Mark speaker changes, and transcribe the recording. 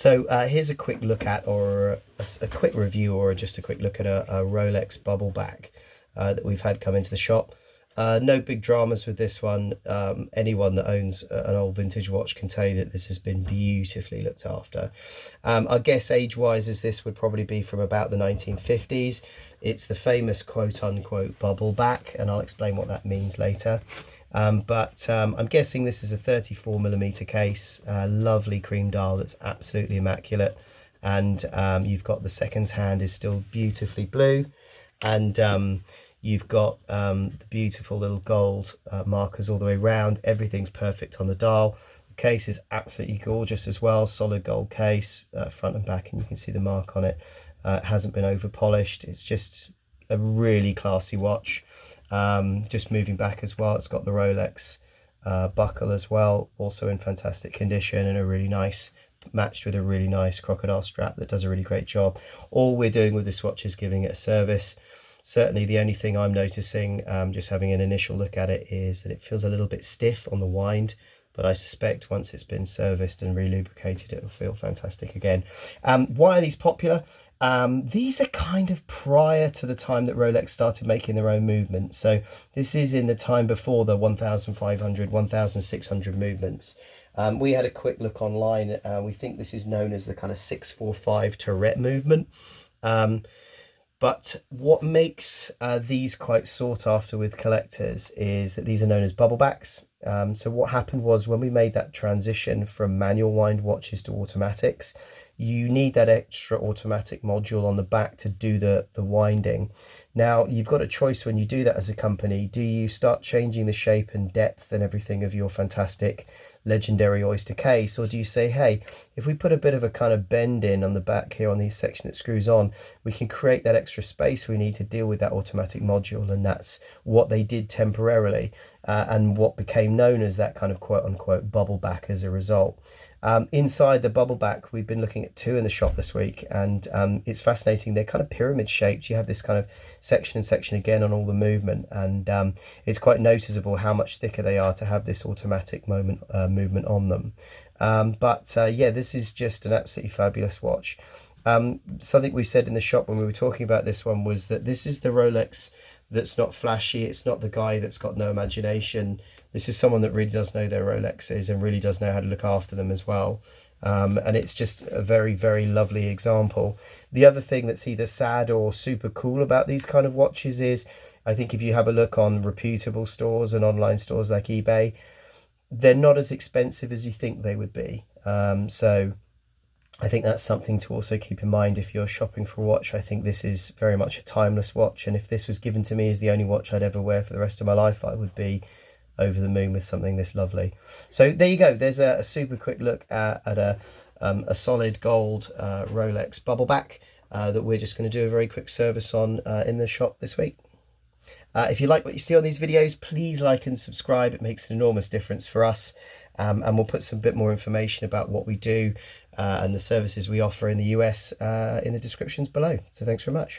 Speaker 1: So here's a quick look at, or a quick review, or just a quick look at a Rolex Bubbleback that we've had come into the shop. No big dramas with this one. Anyone that owns an old vintage watch can tell you that this has been beautifully looked after. I guess age-wise, as this would probably be from about the 1950s. It's the famous quote-unquote Bubbleback, and I'll explain what that means later. I'm guessing this is a 34mm case, lovely cream dial that's absolutely immaculate, and you've got the seconds hand is still beautifully blue, and you've got the beautiful little gold markers all the way around. Everything's perfect on the dial. The case is absolutely gorgeous as well, solid gold case, front and back, and you can see the mark on it. It hasn't been over polished. It's just a really classy watch. Just moving back as well, it's got the Rolex buckle as well, also in fantastic condition, and a really nice, matched with a really nice crocodile strap that does a really great job. All we're doing with this watch is giving it a service. Certainly the only thing I'm noticing, just having an initial look at it, is that it feels a little bit stiff on the wind, but I suspect once it's been serviced and relubricated, it will feel fantastic again. Why are these popular? These are kind of prior to the time that Rolex started making their own movements. So this is in the time before the 1500, 1600 movements. We had a quick look online. We think this is known as the kind of 645 Tourette movement. But what makes these quite sought after with collectors is that these are known as Bubblebacks. So what happened was, when we made that transition from manual wind watches to automatics, you need that extra automatic module on the back to do the winding. Now, you've got a choice when you do that as a company. Do you start changing the shape and depth and everything of your fantastic legendary oyster case, or do you say, hey, if we put a bit of a kind of bend in on the back here on the section that screws on, we can create that extra space we need to deal with that automatic module? And that's what they did temporarily, and what became known as that kind of quote-unquote Bubbleback as a result. Inside the Bubbleback, we've been looking at two in the shop this week, and it's fascinating. They're kind of pyramid shaped. You have this kind of section and section again on all the movement, and it's quite noticeable how much thicker they are to have this automatic movement on them. Yeah, this is just an absolutely fabulous watch. Something we said in the shop when we were talking about this one was that this is the Rolex that's not flashy. It's not the guy that's got no imagination. This is someone that really does know their Rolexes and really does know how to look after them as well. And it's just a very, very lovely example. The other thing that's either sad or super cool about these kind of watches is, I think if you have a look on reputable stores and online stores like eBay, they're not as expensive as you think they would be. So I think that's something to also keep in mind if you're shopping for a watch. I think this is very much a timeless watch, and if this was given to me as the only watch I'd ever wear for the rest of my life, I would be over the moon with something this lovely. So there you go. There's a super quick look at a solid gold Rolex Bubbleback that we're just going to do a very quick service on in the shop this week. If you like what you see on these videos, please like and subscribe. It makes an enormous difference for us. And we'll put some bit more information about what we do and the services we offer in the US in the descriptions below. So thanks very much.